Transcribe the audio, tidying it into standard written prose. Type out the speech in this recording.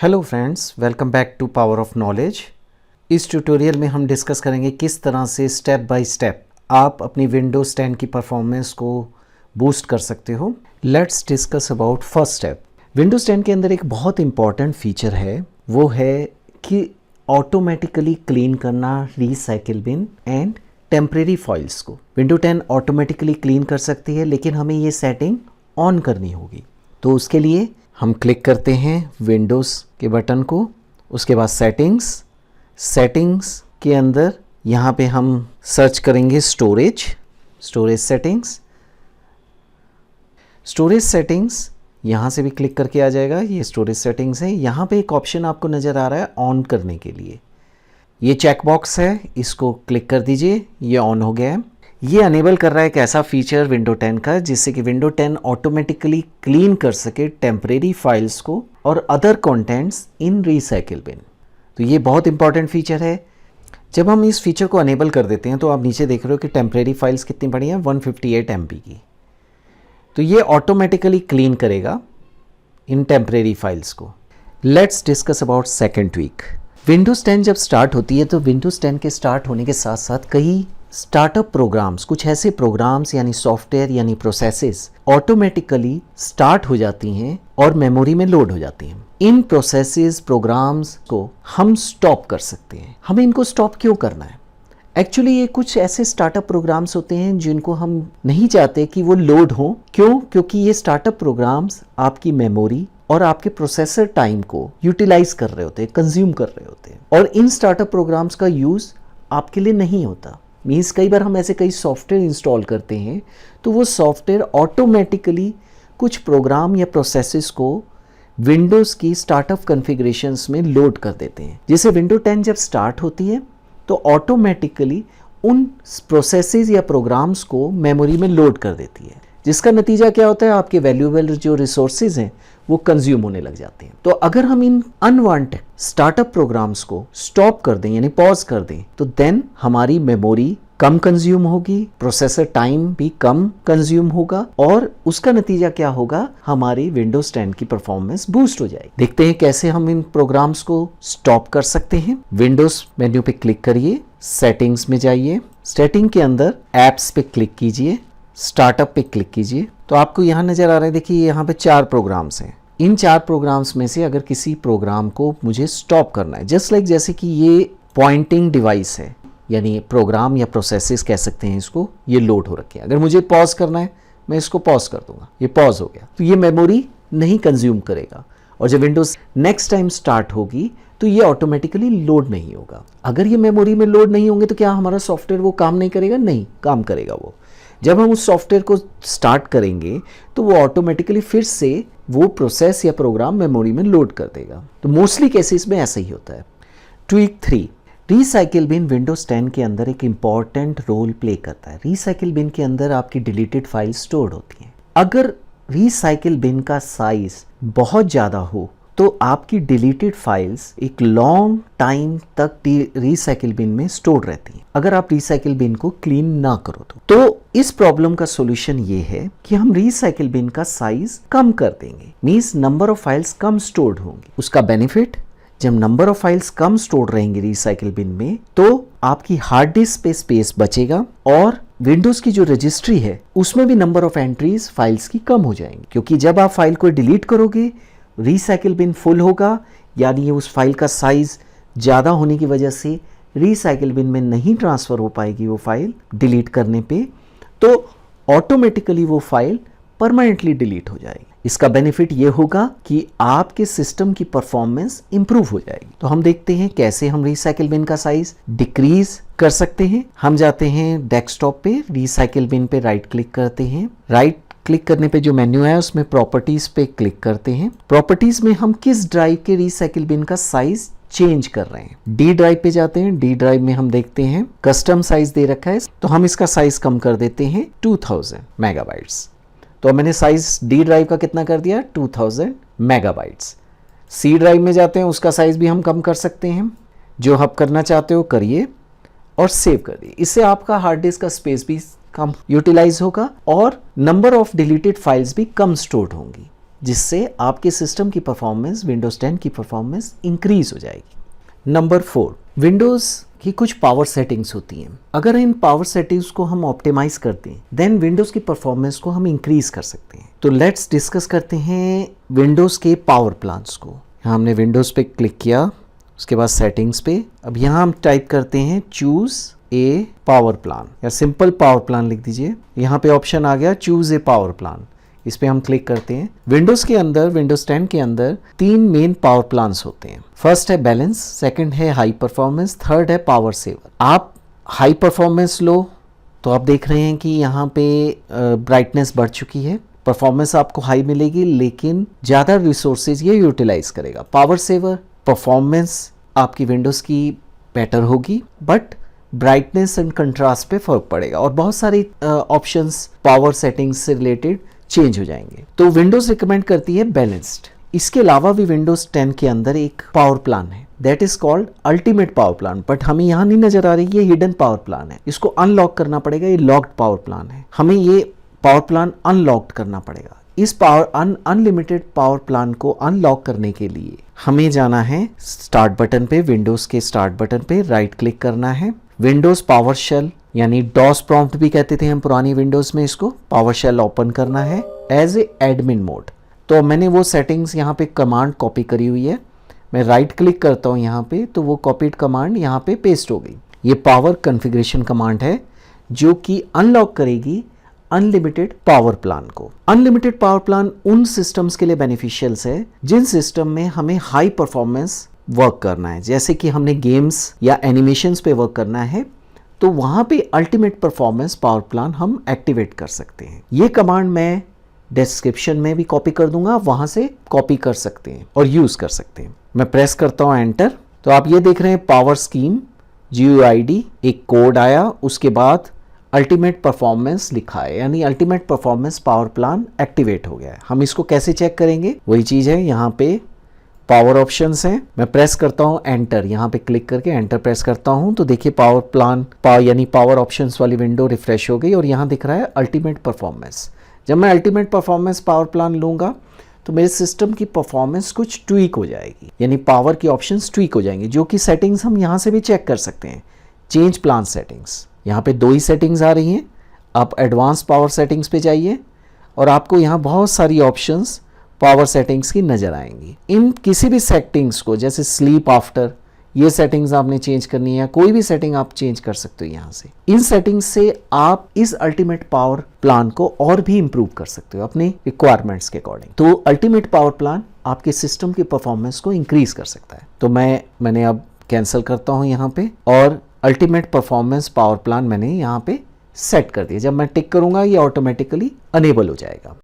Hello friends, welcome back to power of knowledge. इस tutorial में हम डिस्कस करेंगे किस तरह से स्टेप बाय स्टेप आप अपनी विंडोज़ 10 की परफॉर्मेंस को बूस्ट कर सकते हो। Let's discuss about first step. Windows 10 के अंदर एक बहुत इंपॉर्टेंट फीचर है, वो है कि ऑटोमेटिकली क्लीन करना recycle bin and temporary files को। विंडो 10 ऑटोमेटिकली क्लीन कर सकती है, लेकिन हमें ये सेटिंग ऑन करनी होगी। तो उसके लिए हम क्लिक करते हैं विंडोज़ के बटन को, उसके बाद सेटिंग्स के अंदर यहाँ पे हम सर्च करेंगे स्टोरेज सेटिंग्स। यहाँ से भी क्लिक करके आ जाएगा, ये स्टोरेज सेटिंग्स है। यहाँ पे एक ऑप्शन आपको नज़र आ रहा है ऑन करने के लिए, ये चेकबॉक्स है, इसको क्लिक कर दीजिए, ये ऑन हो गया है। ये अनेबल कर रहा है एक ऐसा फीचर विंडो 10 का जिससे कि विंडो 10 ऑटोमेटिकली क्लीन कर सके टेम्परेरी फाइल्स को और अदर कंटेंट्स इन रीसाइकिल बिन। तो ये बहुत इंपॉर्टेंट फीचर है। जब हम इस फीचर को अनेबल कर देते हैं तो आप नीचे देख रहे हो कि टेम्परेरी फाइल्स कितनी बड़ी हैं, 158 MB की। तो ये ऑटोमेटिकली क्लीन करेगा इन टेम्परेरी फाइल्स को। Let's discuss about second tweak. Windows 10 जब स्टार्ट होती है तो विंडोज़ 10 के स्टार्ट होने के साथ साथ कई स्टार्टअप प्रोग्राम्स, कुछ ऐसे प्रोग्राम्स यानी सॉफ्टवेयर यानी प्रोसेसेस ऑटोमेटिकली स्टार्ट हो जाती हैं और मेमोरी में लोड हो जाती हैं। इन प्रोसेसेस प्रोग्राम्स को हम स्टॉप कर सकते हैं। हमें इनको स्टॉप क्यों करना है? एक्चुअली ये कुछ ऐसे स्टार्टअप प्रोग्राम्स होते हैं जिनको हम नहीं चाहते कि वो लोड हो। क्यों? क्योंकि ये स्टार्टअप प्रोग्राम्स आपकी मेमोरी और आपके प्रोसेसर टाइम को यूटिलाइज कर रहे होते हैं, कंज्यूम कर रहे होते हैं, और इन स्टार्टअप प्रोग्राम्स का यूज़ आपके लिए नहीं होता। मीन्स कई बार हम ऐसे कई सॉफ्टवेयर इंस्टॉल करते हैं तो वो सॉफ्टवेयर ऑटोमेटिकली कुछ प्रोग्राम या प्रोसेसेस को विंडोज़ की स्टार्टअप कॉन्फ़िगरेशंस में लोड कर देते हैं। जैसे विंडो 10 जब स्टार्ट होती है तो ऑटोमेटिकली उन प्रोसेसेस या प्रोग्राम्स को मेमोरी में लोड कर देती है, जिसका नतीजा क्या होता है, आपके वैल्यूएबल जो रिसोर्सेज हैं वो कंज्यूम होने लग जाते हैं। तो अगर हम इन अनवांटेड स्टार्टअप प्रोग्राम्स को स्टॉप कर दें यानी पॉज कर दें तो देन हमारी मेमोरी कम कंज्यूम होगी, प्रोसेसर टाइम भी कम कंज्यूम होगा, और उसका नतीजा क्या होगा, हमारी विंडोज 10 की परफॉर्मेंस बूस्ट हो जाएगी। देखते हैं कैसे हम इन प्रोग्राम्स को स्टॉप कर सकते हैं। विंडोज मेन्यू पे क्लिक करिए, सेटिंग्स में जाइए, सेटिंग के अंदर एप्स पे क्लिक कीजिए, स्टार्टअप पे क्लिक कीजिए। तो आपको यहाँ नज़र आ रहा है, देखिए यहाँ पे 4 प्रोग्राम्स हैं। इन 4 प्रोग्राम्स में से अगर किसी प्रोग्राम को मुझे स्टॉप करना है, जस्ट लाइक जैसे कि ये पॉइंटिंग डिवाइस है, यानी प्रोग्राम या प्रोसेसेस कह सकते हैं इसको, ये लोड हो रखे हैं। अगर मुझे पॉज करना है मैं इसको पॉज कर दूंगा, ये पॉज हो गया। तो ये मेमोरी नहीं कंज्यूम करेगा, और जब विंडोज़ नेक्स्ट टाइम स्टार्ट होगी तो ये ऑटोमेटिकली लोड नहीं होगा। अगर ये मेमोरी में लोड नहीं होंगे तो क्या हमारा सॉफ्टवेयर वो काम नहीं करेगा? नहीं, काम करेगा वो। जब हम उस सॉफ्टवेयर को स्टार्ट करेंगे तो वो ऑटोमेटिकली फिर से वो प्रोसेस या प्रोग्राम मेमोरी में लोड कर देगा। तो मोस्टली केसेस में ऐसा ही होता है। ट्वीक 3, रीसाइकिल बिन विंडोज़ 10 के अंदर एक इम्पॉर्टेंट रोल प्ले करता है। रीसाइकिल बिन के अंदर आपकी डिलीटेड फाइल स्टोर्ड होती हैं। अगर रीसाइकिल बिन का साइज बहुत ज़्यादा हो तो आपकी डिलीटेड फाइल्स एक लॉन्ग टाइम तक रीसाइकिल बिन में स्टोर रहती हैं, अगर आप रीसाइकिल बिन को क्लीन ना करो तो इस प्रॉब्लम का सॉल्यूशन ये है कि हम रीसाइकिल बिन का साइज कम कर देंगे। Means number of files come stored होंगी। उसका बेनिफिट, जब number of files come store रहेंगे रीसाइकिल बिन में तो आपकी हार्ड डिस्क पे स्पेस बचेगा, और विंडोज की जो रजिस्ट्री है उसमें भी नंबर ऑफ एंट्रीज फाइल्स की कम हो जाएंगी। क्योंकि जब आप फाइल को डिलीट करोगे रीसाइकिल बिन फुल होगा, यानी उस फाइल का साइज ज़्यादा होने की वजह से रीसाइकिल बिन में नहीं ट्रांसफ़र हो पाएगी वो फाइल डिलीट करने पे, तो ऑटोमेटिकली वो फाइल परमानेंटली डिलीट हो जाएगी। इसका बेनिफिट ये होगा कि आपके सिस्टम की परफॉर्मेंस इंप्रूव हो जाएगी। तो हम देखते हैं कैसे हम रीसाइकिल बिन का साइज डिक्रीज कर सकते हैं। हम जाते हैं डेस्कटॉप पे, रीसाइकिल बिन पे राइट क्लिक करते हैं। राइट क्लिक करने पे जो मेन्यू है उसमें प्रॉपर्टीज पे क्लिक करते हैं। प्रॉपर्टीज में हम किस ड्राइव के रीसाइकिल बिन का साइज चेंज कर रहे हैं, डी ड्राइव पे जाते हैं। डी ड्राइव में हम देखते हैं कस्टम साइज दे रखा है, तो हम इसका साइज कम कर देते हैं 2000 मेगाबाइट्स। तो मैंने साइज डी ड्राइव का कितना कर दिया, 2000 मेगाबाइट्स। सी ड्राइव में जाते हैं, उसका साइज भी हम कम कर सकते हैं। जो आप करना चाहते हो करिए और सेव कर दिए। इससे आपका हार्ड डिस्क का स्पेस भी कम यूटिलाइज होगा और नंबर ऑफ डिलीटेड फाइल्स भी कम स्टोर्ड होंगी। जिससे आपके सिस्टम की परफॉर्मेंस, विंडोज़ 10 की परफॉर्मेंस इंक्रीज हो जाएगी। नंबर 4, विंडोज़ की कुछ पावर सेटिंग्स होती हैं। अगर इन पावर सेटिंग्स को हम ऑप्टिमाइज करते हैं देन विंडोज़ की परफॉर्मेंस को हम इंक्रीज कर सकते हैं। तो लेट्स डिस्कस करते हैं विंडोज़ के पावर प्लान्स को। यहाँ हमने विंडोज़ पे क्लिक किया, उसके बाद सेटिंग्स पे। अब यहाँ हम टाइप करते हैं चूज़ ए पावर प्लान या सिंपल पावर प्लान लिख दीजिए। यहाँ पे ऑप्शन आ गया चूज़ ए पावर प्लान, इस पे हम क्लिक करते हैं। विंडोज़ के अंदर, विंडोज़ 10 के अंदर 3 मेन पावर प्लान्स होते हैं। फर्स्ट है बैलेंस, सेकंड है हाई परफॉर्मेंस, थर्ड है पावर सेवर। आप हाई परफॉर्मेंस लो तो आप देख रहे हैं कि यहाँ पे ब्राइटनेस बढ़ चुकी है, परफॉर्मेंस आपको हाई मिलेगी लेकिन ज़्यादा रिसोर्सेज ये यूटिलाइज करेगा। पावर सेवर, परफॉर्मेंस आपकी विंडोज़ की बेटर होगी बट ब्राइटनेस एंड कंट्रास्ट पे फर्क पड़ेगा और बहुत सारी ऑप्शंस पावर सेटिंग्स से रिलेटेड चेंज हो जाएंगे। तो विंडोज़ रिकमेंड करती है बैलेंस्ड। इसके अलावा भी विंडोज़ 10 के अंदर एक पावर प्लान है that is called ultimate power plan, but हमें यहाँ नहीं नजर आ रही, ये हिडन पावर प्लान है। इसको अनलॉक करना पड़ेगा, ये लॉक्ड पावर प्लान है, हमें ये पावर प्लान अनलॉक्ड करना पड़ेगा। इस अनलिमिटेड पावर प्लान को अनलॉक करने के लिए हमें जाना है स्टार्ट बटन पे, विंडोज़ के स्टार्ट बटन पे राइट क्लिक करना है। विंडोज़ पावर शेल यानी डॉस प्रॉम्प्ट भी कहते थे हम पुरानी विंडोज़ में, इसको पावर शेल ओपन करना है एज ए एडमिन मोड। तो मैंने वो सेटिंग्स यहाँ पे कमांड कॉपी करी हुई है, मैं राइट क्लिक करता हूँ यहाँ पे तो वो कॉपीड कमांड यहाँ पे पेस्ट हो गई। ये पावर कॉन्फ़िगरेशन कमांड है जो कि अनलॉक करेगी अनलिमिटेड पावर प्लान को। अनलिमिटेड पावर प्लान उन सिस्टम्स के लिए बेनिफिशियल्स है जिन सिस्टम में हमें हाई परफॉर्मेंस वर्क करना है, जैसे कि हमने गेम्स या एनिमेशंस पे वर्क करना है तो वहाँ पे अल्टीमेट परफॉर्मेंस पावर प्लान हम एक्टिवेट कर सकते हैं। ये कमांड मैं डिस्क्रिप्शन में भी कॉपी कर दूंगा, वहाँ से कॉपी कर सकते हैं और यूज़ कर सकते हैं। मैं प्रेस करता हूँ एंटर, तो आप ये देख रहे हैं पावर स्कीम GUID, एक कोड आया, उसके बाद अल्टीमेट परफॉर्मेंस लिखा है, यानी ultimate performance power plan activate हो गया है। हम इसको कैसे चेक करेंगे, वही चीज़ है, यहाँ पे पावर ऑप्शंस हैं, मैं प्रेस करता हूँ एंटर, यहाँ पे क्लिक करके एंटर प्रेस करता हूँ तो देखिए पावर प्लान यानी पावर ऑप्शंस वाली विंडो रिफ्रेश हो गई और यहाँ दिख रहा है अल्टीमेट परफॉर्मेंस। जब मैं अल्टीमेट परफॉर्मेंस पावर प्लान लूँगा तो मेरे सिस्टम की परफॉर्मेंस कुछ ट्वीक हो जाएगी, यानी पावर की ऑप्शंस ट्वीक हो जाएंगी, जो कि सेटिंग्स हम यहाँ से भी चेक कर सकते हैं। चेंज प्लान सेटिंग्स, यहाँ पे 2 ही सेटिंग्स आ रही हैं। आप एडवांस पावर सेटिंग्स पे जाइए और आपको यहाँ बहुत सारी ऑप्शंस पावर सेटिंग्स की नज़र आएंगी। इन किसी भी सेटिंग्स को, जैसे स्लीप आफ्टर, ये सेटिंग्स आपने चेंज करनी है, कोई भी सेटिंग आप चेंज कर सकते हो यहाँ से। इन सेटिंग्स से आप इस अल्टीमेट पावर प्लान को और भी इंप्रूव कर सकते हो अपनी रिक्वायरमेंट्स के अकॉर्डिंग। तो अल्टीमेट पावर प्लान आपके सिस्टम की परफॉर्मेंस को इंक्रीज कर सकता है। तो मैंने अब कैंसिल करता हूँ यहाँ पे और अल्टीमेट परफॉर्मेंस पावर प्लान मैंने यहाँ पे सेट कर दिया। जब मैं टिक करूँगा ये ऑटोमेटिकली अनेबल हो जाएगा।